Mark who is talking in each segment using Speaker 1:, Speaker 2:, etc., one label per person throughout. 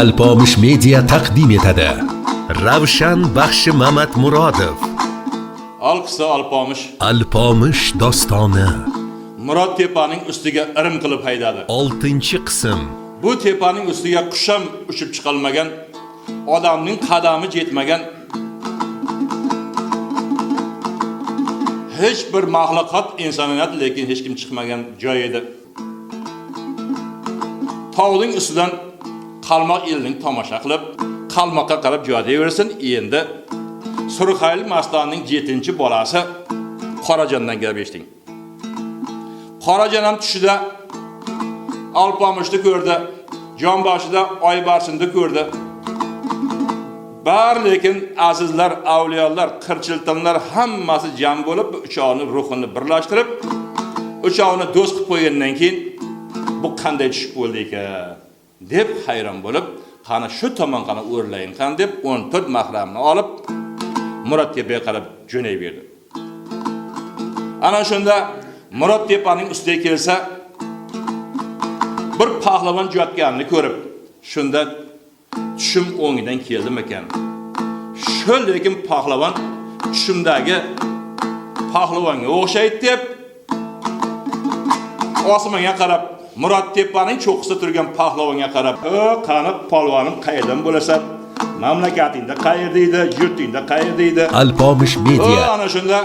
Speaker 1: Alpomish Media taqdim etadi. Ravshan Baxshi Mamatmurodov.
Speaker 2: Alqissa Alpomish.
Speaker 1: Alpomish dostoni.
Speaker 2: Murod tepaning ustiga irim qilib haydadi.
Speaker 1: 6-qism.
Speaker 2: Bu tepaning ustiga qusham uchib chiqolmagan, odamning qadami yetmagan, hech bir mahluqot insoniyat lekin hech kim chiqmagan joy edi. Tog'ning ustidan qalmoq elning tomosha qilib, qalmoqqa qarab jo'daversin. Endi Surxayl Mastonining 7-bolasi Qorajondan gap eshiting. Qorajon ham tushida Alpomishni ko'rdi, jonboshida Oybarsinni ko'rdi. Bar lekin azizlar, avliyolar, qirchiltonlar hammasi jam bo'lib, uchoqning ruhini birlashtirib, uchoqni do'st qilib qo'ygandan keyin bu qanday tushib bo'ldi ekan deb hayron bo'lib, qani shu tomon qani o'rlayin qan deb 14 mahramni olib Murod tepaga qarab jo'nayverdi. Ana shunda Murod tepaning ustiga kelsa, bir pahlavon yotganini ko'rib, shunda tushim o'ngidan keldim ekan. Shu lekin pahlavon tushimdagi pahlavonga o'xshaydi deb osmonga qarab, Murod tepaning cho'qqisida turgan pahlavonga qarab, "Qani polvonim qayerdan bo'lasan? Mamlakatingda qayerda edi? Yurtingda qayerda edi?"
Speaker 1: Alpomish Media.
Speaker 2: Ana shunda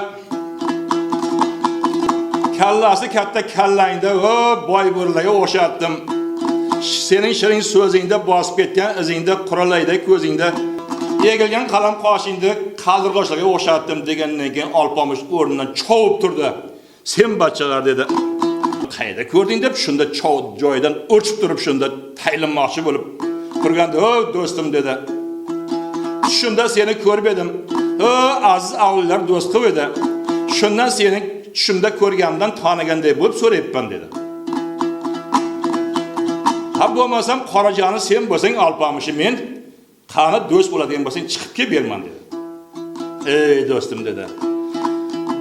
Speaker 2: kallasi katta kallangda, boy bo'rilarga o'xshatdim. Sening shirin so'zingda bosib ketgan izingda, quralayda ko'zingda, egilgan qalam qoshingda qaldirg'ochlarga o'xshatdim degandan keyin Alpomish o'rnidan chovib turdi. "Sen bachchalar" dedi. "Qayerda ko'rding?" deb shunda chov joyidan o'chib turib shunda taylinmoqchi bo'lib turganda, "O do'stim" dedi. "Shunda seni ko'rib edim. Aziz avliyolar do'st qilib edi. Shundan seni tushimda ko'rganimdan taniganday bo'lib so'rayapman" dedi. "Ha bo'lmasam Qorajoni sen bo'lsang Alpomishi men qani do'st bo'ladigan bo'lsang chiqib kelib berman" dedi. "Ey do'stim" dedi.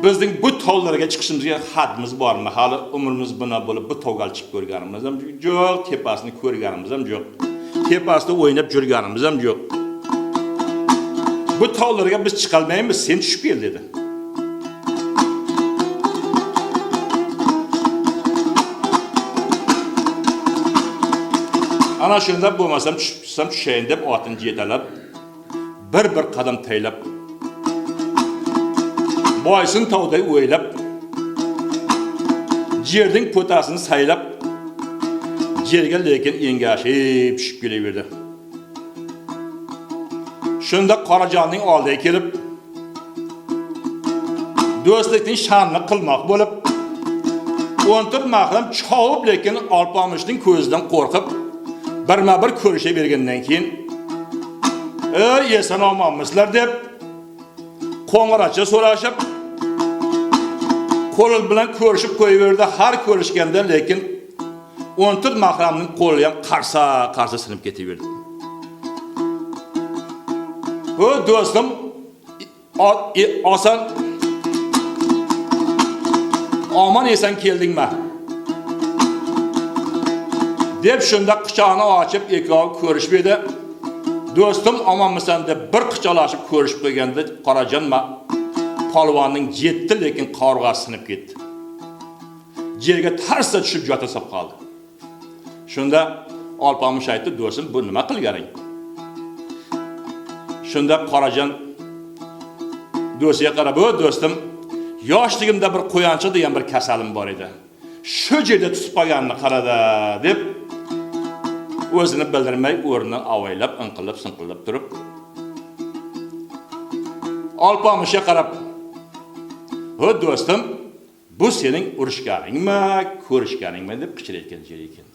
Speaker 2: "Bizning bu tog'larga chiqishimizga haddimiz bormi? Hali umrimiz bino bo'lib bu tog'ga chiqib ko'rganimiz ham yo'q, tepasini ko'rganimiz ham yo'q. Tepasida o'ynab yurganimiz ham yo'q. Bu tog'larga biz chiqolmaymiz, sen tushib kel" dedi. Ana shunda bo'lmasam tushsam tushayin deb otini yetalab, bir qadam taylab, boysin tog'day o'ylab, yerning po'tasini saylab, yerga lekin engashib tushib kelaverdi. Shunda Qorajonning oldiga kelib, do'stlikning sha'nini qilmoq bo'lib, 14 mahram chovib lekin Alpomishning ko'zidan qo'rqib bir ko'rishavergandan keyin, "Ey eson omonmisizlar" deb qo'ng'iracha so'rashib, qo'l bilan ko'rishib qo'yaverdi. Har ko'rishganda lekin 14 mahramning qo'li ham qarsa sinib ketaverdi. "O do'stim, oson omon esan keldingmi?" deb shunda quchoqni ochib ikkovi ko'rishib edi. "Do'stim omonmisan" deb bir quchoqlashib ko'rishib qo'yganda Qorajon polvonning 7 lekin qorg'asi sinib ketdi. Yerga tarsa tushib yotasib qoldi. Shunda Alpomish aytdi, "Do'stim, bu nima qilganing?" Shunda Qorajon do'stiga qarab, "O do'stim, yoshligimda bir qo'yanchiq degan bir kasalim bor edi. Shu yerda tutib qolganini qarada" deb o'zini bildirmay o'rnidan avaylab, inqillab turib Alpomishga qarab, "O do'stim, bu sening urushganingmi, ko'rishganingmi?" deb qichirayotgan yer ekan.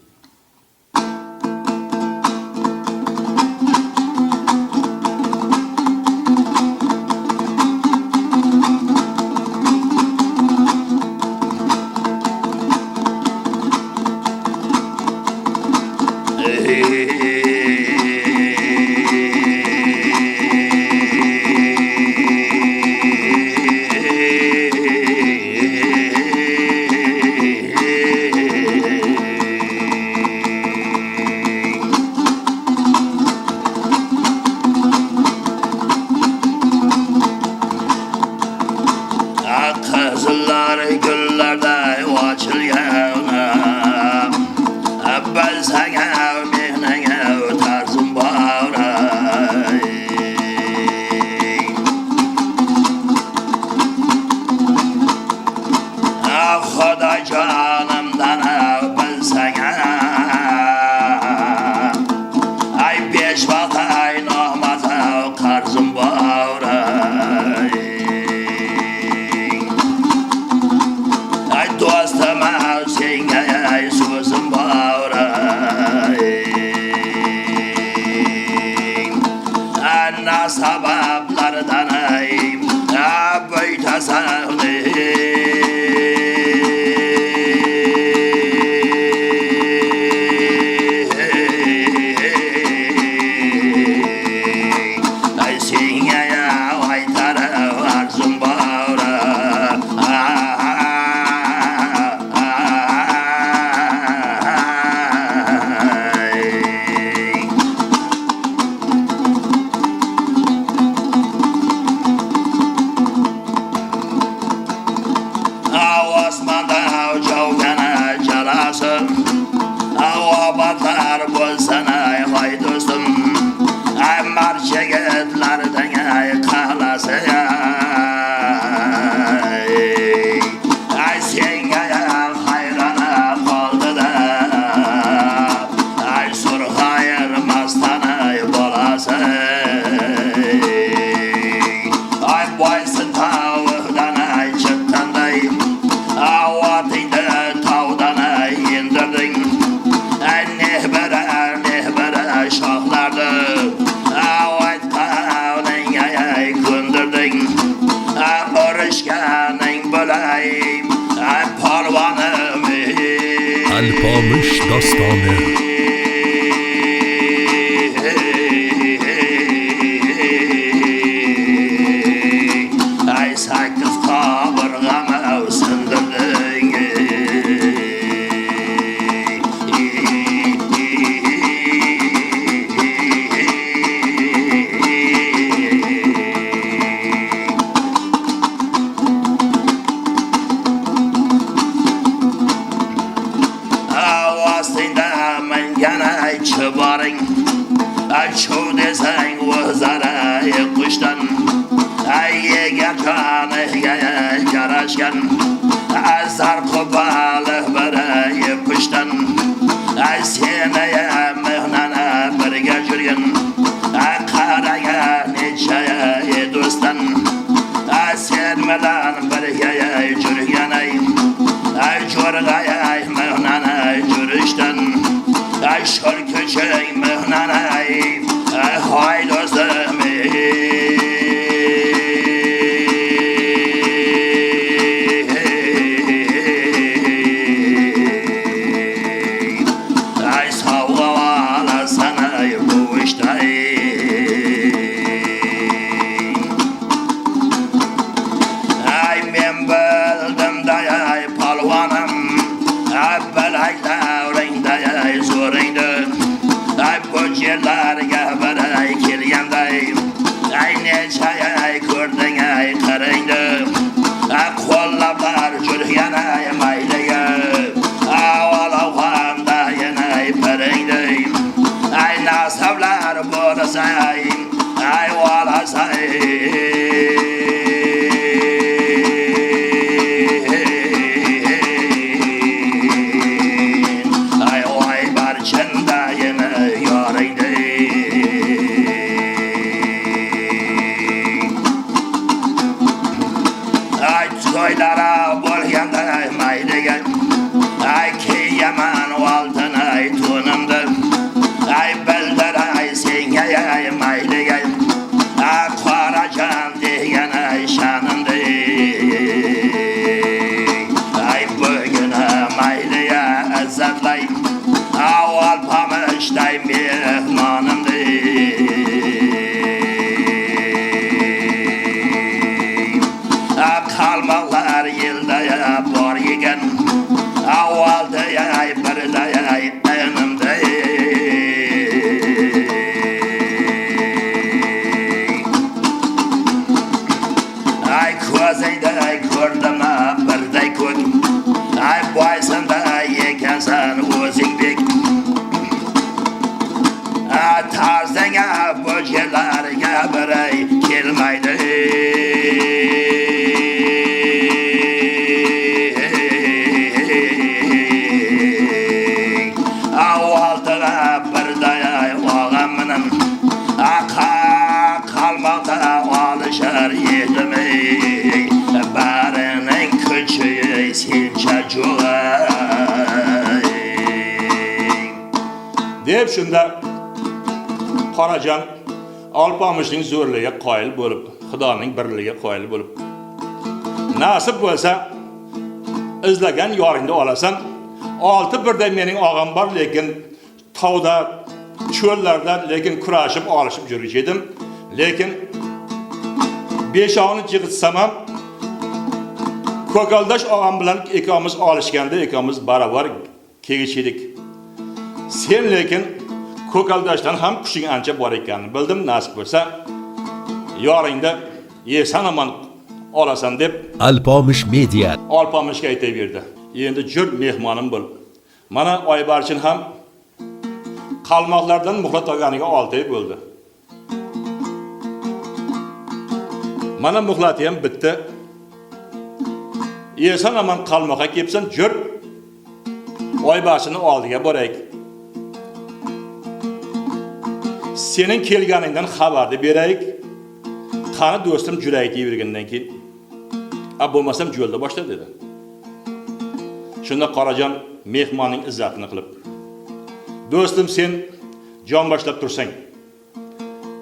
Speaker 3: sabablardan büyütesin
Speaker 1: Alpomish dostoni.
Speaker 3: Sakkiz qabirg'am sindirding Çıbarın, çoğu deseng vızara kuştan Yeger kanı yaraşkan Azar kubalı bana yapıştan Seneye mıhnana birge jürgen Karaya neçeye dostan Sen melan birge jürgen Jorgaya mıhnana jürüşten Şol köşey mıhnana hay dostum
Speaker 2: Deb shunda Qorajon Alpamishning zo'rligiga qoyil bo'lib, Xudoning birligiga qoyil bo'lib. Nasib bo'lsa, izlagan yoringni olasan. 6 birda mening og'am bor, lekin tog'da, cho'llarda lekin kurashib olishib yurgan edim. Lekin 5 jig'itsam ham Ko'kaldash og'am bilan ikkomiz olishganda, ikkomiz baravar kegichidik. Sen lekin Ko'kaldashdan ham kuching ancha bor ekanini bildim. Nasib bo'lsa, yoringda yesan aman olasan deb
Speaker 1: Alpomish Media
Speaker 2: Alpomishga aytaverdi. Endi jur mehmonim bo'l. Mana Oybarchin ham qalmoqlardan muhlat olganiga 6 oy bo'ldi. Mana muhlati ham bitdi. Yesan aman qalmoqqa kelibsan, jur Oybarchinni oldiga boraylik. Sening kelganingdan xabarni beraylik. Qani do'stim jurayib yurgandan keyin, bo'lmasam yo'lda boshla dedi. Shunda Qorajon mehmonning izzatini qilib, do'stim sen jon boshlab tursang,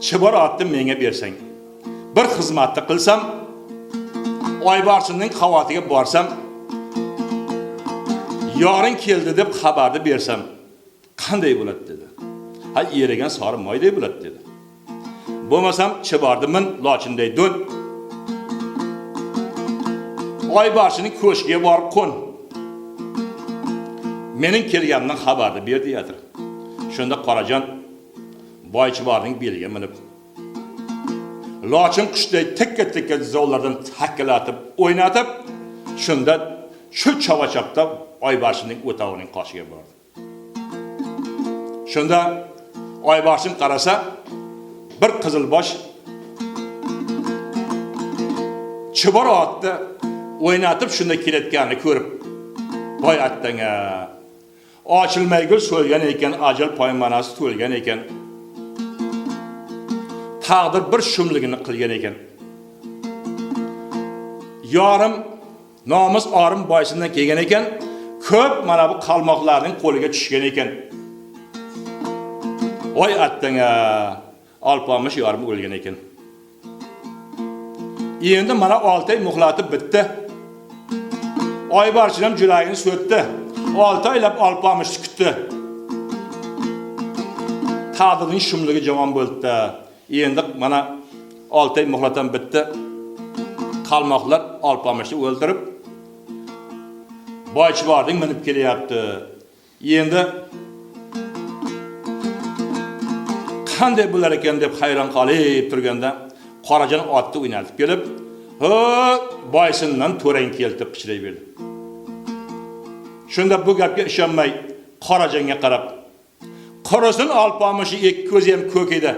Speaker 2: chibor otni menga bersang, bir xizmatni qilsam, Oybarchinning qavotiga borsam, yoring keldi deb xabarni bersam, qanday bo'ladi dedi. Ha, erigan sori moyday bo'ladi dedi. Bo'lmasam chibordimin lochinday do'n. Oybarchinning ko'shkiga borib qo'n. Mening kelganimdan xabarni ber deydir. Shunda Qorajon boychiborning beliga minib, lochin qushday tikka zovlardan hakkalatib, o'ynatib, shunda shu chavachaqda Oybarchinning o'tovining qoshiga bordi. Shunda Oybarchin qarasa, bir qizilbosh chibor otni o'ynatib shunda kelayotganini ko'rib, voy attanga, ochilmaygul so'lgan ekan, ajal poymanasi to'lgan ekan. Taqdir bir shumligini qilgan ekan. Yorim nomus orim boysindan kelgan ekan, ko'p mana bu qalmoqlarning qo'liga tushgan ekan. Voy attanga, Alpomish yorim o'lgan ekan. Endi mana 6 oy muhlatib bitdi. Oybarchin ham juragini so'tdi. 6 oylab Alpomish kutdi. Taqdirning shumligi jamon bo'ldi. Endi mana 6 oy muhlatam bitdi. Qalmoqlar Alpomishni o'ldirib, boychiborning minib kelyapti. Endi qanday bo'lar ekan deb hayron qolib turganda, Qorajon otni o'ynatib kelib, boysindan to'rang keltib qichirayverdi. Shunda bu gapga ishonmay Qorajonga qarab, "Qarasin Alpomishni ikki ko'zi ham ko'k edi.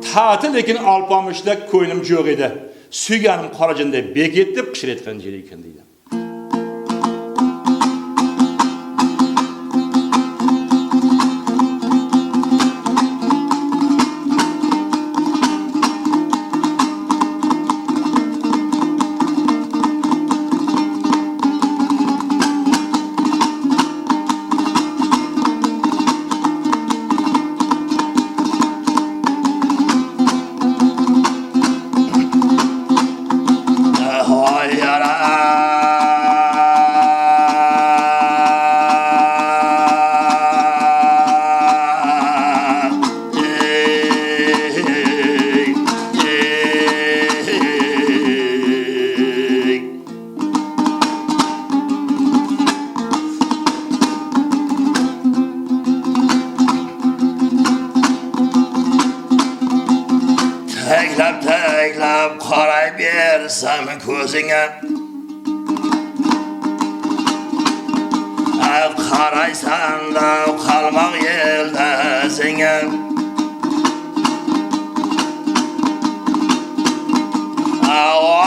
Speaker 2: Ta'ti lekin Alpomishda ko'nglim yo'q edi. Suyganim Qorajonday beket deb qichirayotgan jeri ekan" deydi.
Speaker 3: Teklab qaray bersam ko'zingga, qaraysan da qalmoq yelda senga.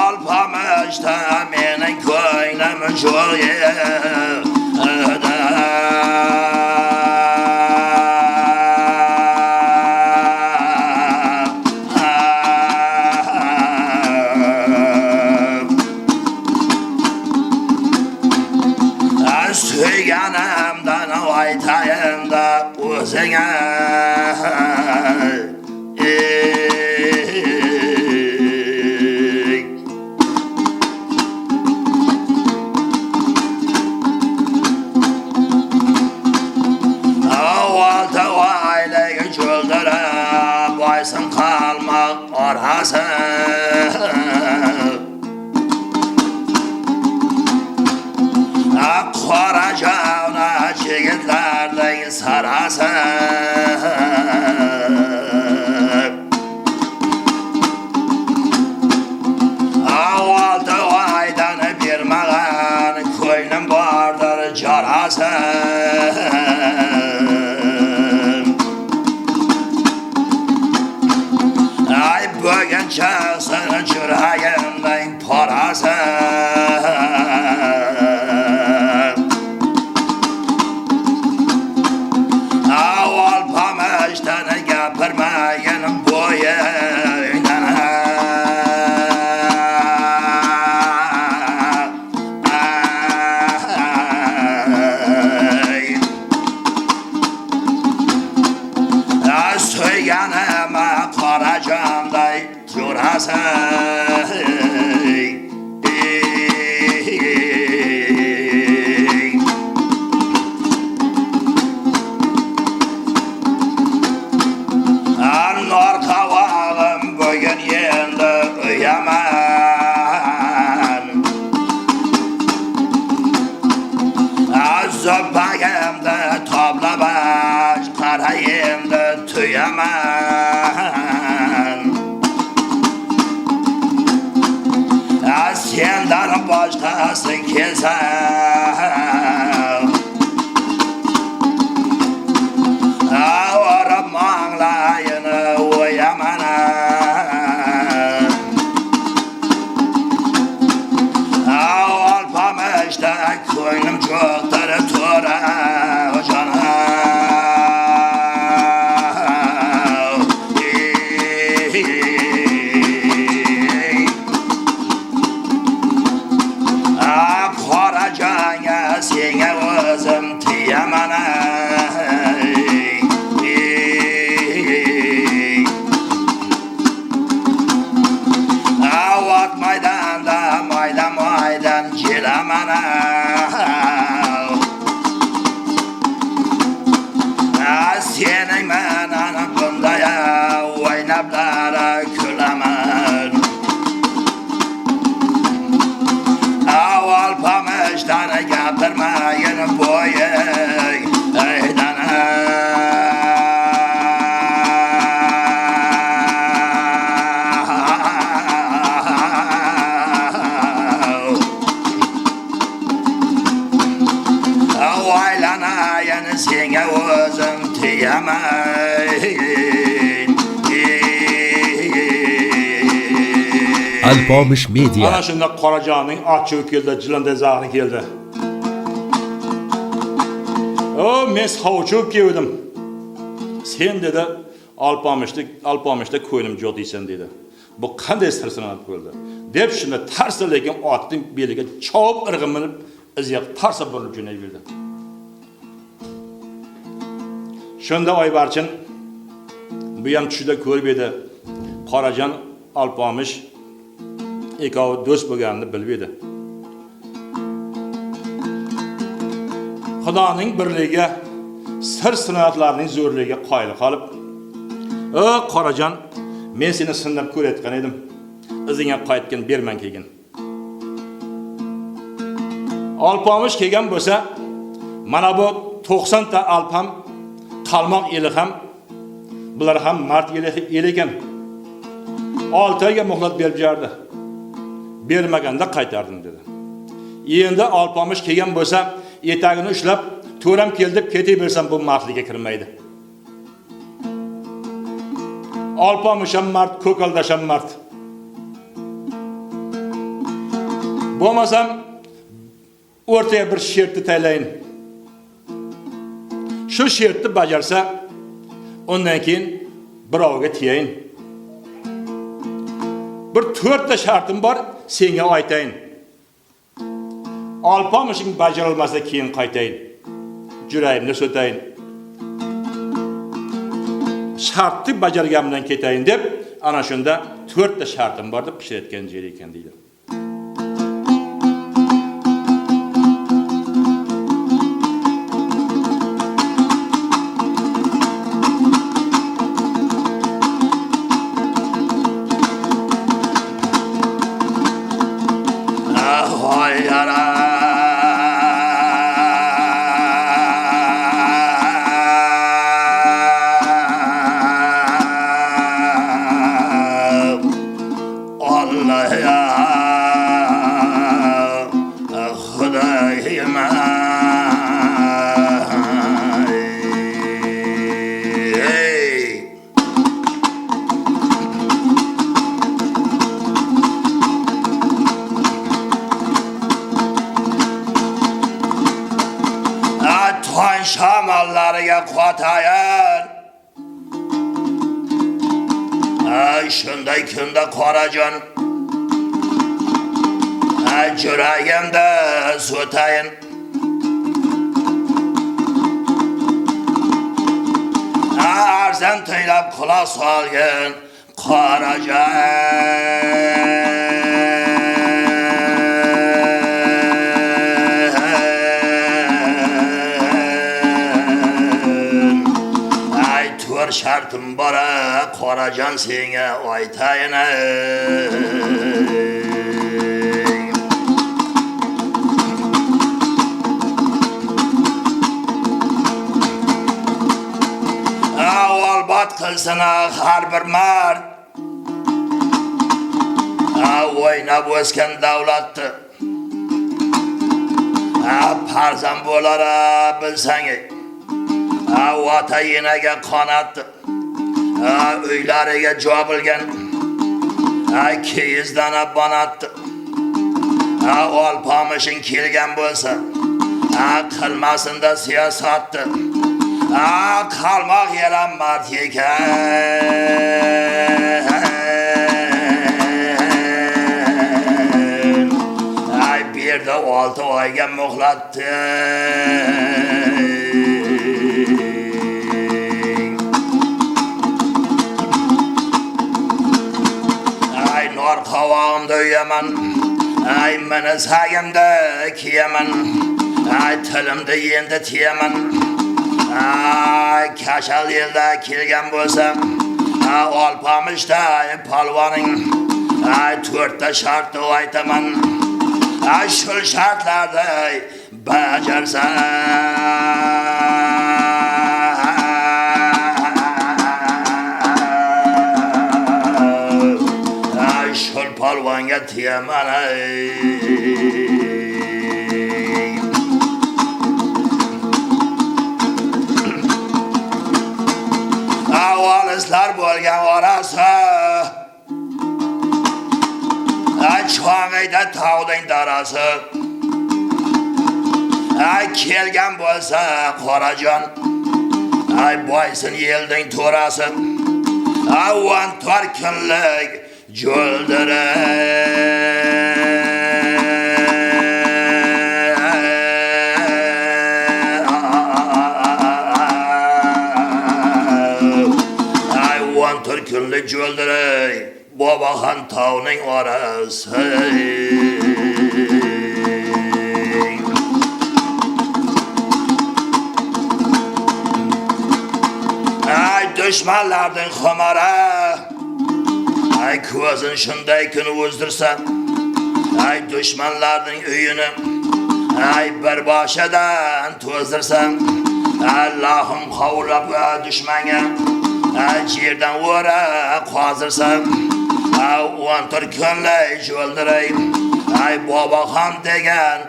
Speaker 3: Alpomishda mening ko'nglim yo'q edi. Suyganimdan aytayim da o'zing özüne. Avalta vaylayı çöldüre baysın kalmak orhası. Koracağına çigitlerden sarası. Avalta vaydan bir mağan koynum vardır carası. Ay bugün çıksın çırağımdan parası. Aval pamıştan gapirmayin boyundan. Söyyanıma karacağımday curası. Anlar kavağım bugün yendi uyamam. Zöpağımda topla baş karayımda tüyemem. Senden başkası keser. Ağırım ağlayını uyamana. Ağal pamışta koynum çoktur tura cana. Koracağına sene özüm tiyemana. Avat maydanda maydan cilemana. Senin menan bundaya oynaplara külemen. Aval pamıştan gapirmayin boyundan. Vaylanayin sene özüm tiyemeyin.
Speaker 1: Alpomish Media.
Speaker 2: Ana shunda Qorajonning ochiq keldi, jilanda zahri keldi. O men sovchuq keldim. Sen dedi, Alpomishda ko'nglim jo'q deysan dedi. Bu qanday sirsinat bo'ldi? Deb shunda tarsa lekin otning beliga chop irg'ib minib, iziga tarsa burilib jo'nayverdi. Shunda Oybarchin bu ham tushida ko'rib edi. Qorajon Alpomish ikkovi do'st bo'lganini bilib edi. Xudoning birligiga, sir sinoatlarning zo'rligiga qoyil qolib, "O Qorajon, men seni sinab ko'rayotgan edim. Izingga qaytgan berman kelgin." Alpomish kelgan bo'lsa, mana bu 90 ta alpam, qalmoq eli ham, bular ham mard eli ekan. 6 oyga muhlat berib jardi. Bermaganda qaytardim dedi. Endi Alpomish kelgan bo'lsa, etagini ushlab, "To'ram keldi deb ketaversam bu mardlikka kirmaydi." Alpomish ham mard, Ko'kaldash ham mard. Bo'lmasam o'rtaga bir shertni taylayin. Shu shertni bajarsa, undan keyin birovga tiyayin. Bir 4 ta shartim bor, senga aytayin. Alpomishing bajarilmasa keyin qaytayin. Jurayimni so'tayin. shartni bajarganimdan ketayin deb, ana shunda 4 ta shartim bor deb pishirayotgan yer ekan deydi.
Speaker 3: Şamallariga qotayin. Shunday kunda qorajon juragimda so'tayin. Arzan tinglab quloq solgin qorajon. Şartım bora qorajon senga aytayin. Albat qilsin har bir mard o'ynab o'sgan davlatni farzand bo'lar bilsang. Ota enaga qonatdi, uylariga jobilgan, kiyizdan bonatdi. Olpamishing kelgan bo'lsa, qilmasinda siyosatni. Qalmoq yaram mard ekan. Berdi 6 oyga muhlatdi. Qovog'imda uyaman, meni sagimda kiyaman, tilimda endi tiyaman. Kashal yilda kelgan bo'lsam, Olpamishda polvoning 4 ta shartni aytaman. Shul shartlarda bajarsan polvonga tiyaman. Avvalislar bo'lgan orasi cho'ng'iyda tog'ning darasi. Kelgan bo'lsa qorajon, boysin yelning to'rasi. 14 kunlik Joldere I want to kill the joldere Baba Han tavning orası. Düşmanlardan xumara ko'zin shunday kun o'zdirsa, düşmanlarning uyini bir boshidan to'zdirsa, Allohim qovlab dushmanga yerdan o'ra qozirsa, 14 kunlik jo'ldiray Boboxon degan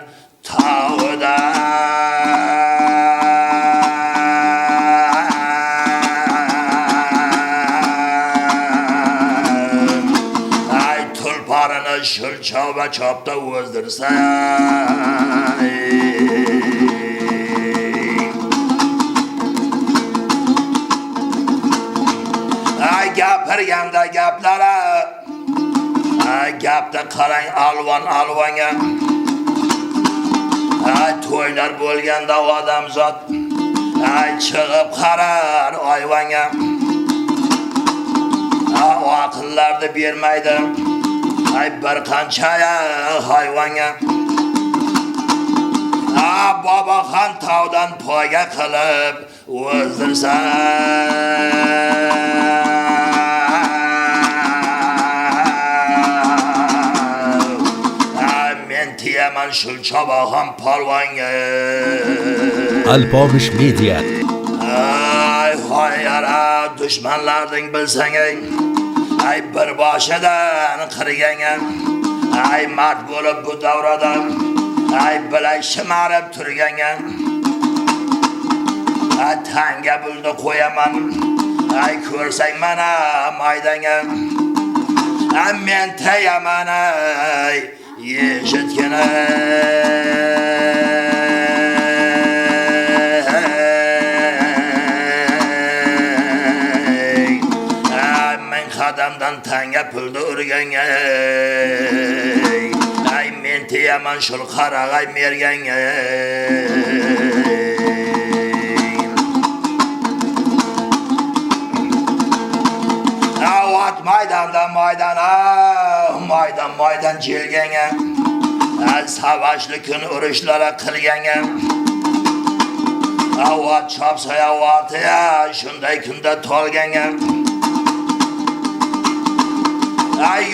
Speaker 3: tog'ida. Shul chova chopda o'zdirsa, gapirganda gaplari gapda qarang alvon-alvonga. To'ylar bo'lganda odamzod chiqib qarar ayvonga. aqllarni bermaydi. Ay bir qancha hayvonga Boboxon tog'dan poyga qilib o'zdirsa men tiyaman shul choboxon polvonga.
Speaker 1: Alpomish Media.
Speaker 3: Ay hoyara dushmanlarning bilsang ay bir boshidan qirganga ay mard bo'lib bu davrada ay bilay shimarib turganga tanga buldi qo'yaman ay ko'rsang mana maydanga men tayaman ay yeshitgina qadamdan tanga pulni urganga ay men tiyaman shul qarag'ay merganga avat maydondan maydon jelganga savaşli kun urushlara qilganga avat chopsa avatiya shunday kunda tolganga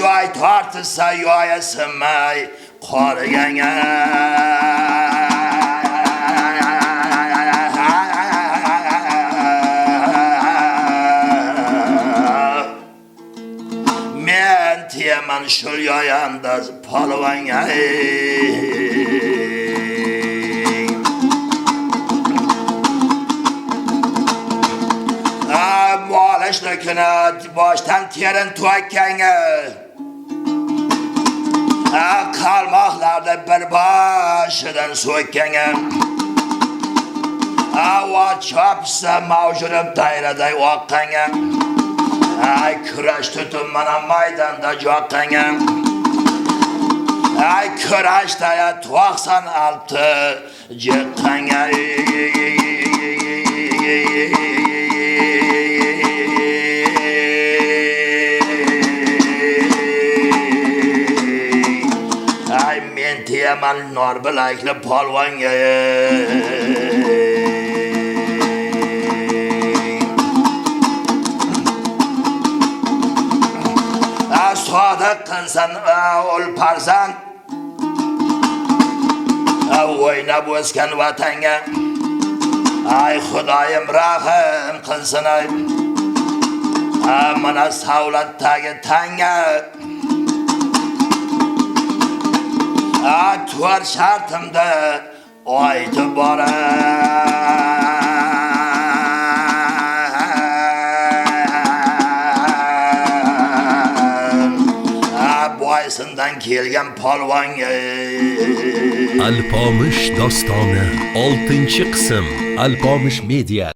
Speaker 3: ay tortisa yoyasimay qorganga men tiyaman shul yoyanda polvonga molishlikini boshdan terin tuakkanga qalmoqlarni bir boshidan so'kkanga avat chopsa mavjurib dayraday oqqanga ay kurash tutib mana maydonda joqqanga ay kurashda 96 jiqqanga tiyaman nor bilakli polvonga sodiq qilsan ul farzand o'ynab o'sgan vatanga ay xudoyim rahim qilsin ay mana savlatdagi tanga tuvar shartimda aytib boraman boysindan kelgan polvonga.
Speaker 1: Alpomish dostoni 6-qism. Alpomish Media.